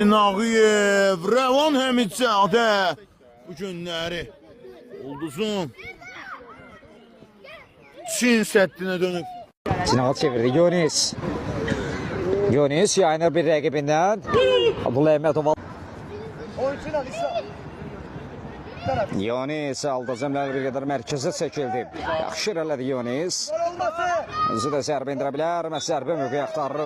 Nağıyev, Rəvan Həmidzadə bu günləri ulduzun Çin səddinə dönüb. Sinal çevirdi Yonis. Yonis yayınır bir rəqibindən. Abdullah Əhmədov. Yonis aldı zəmləri bir qədər mərkəzə çəkildi. Yaxşı irələdi Yonis. Özü də zərbə indirə bilər. Zərbə mövqeyi axtarır.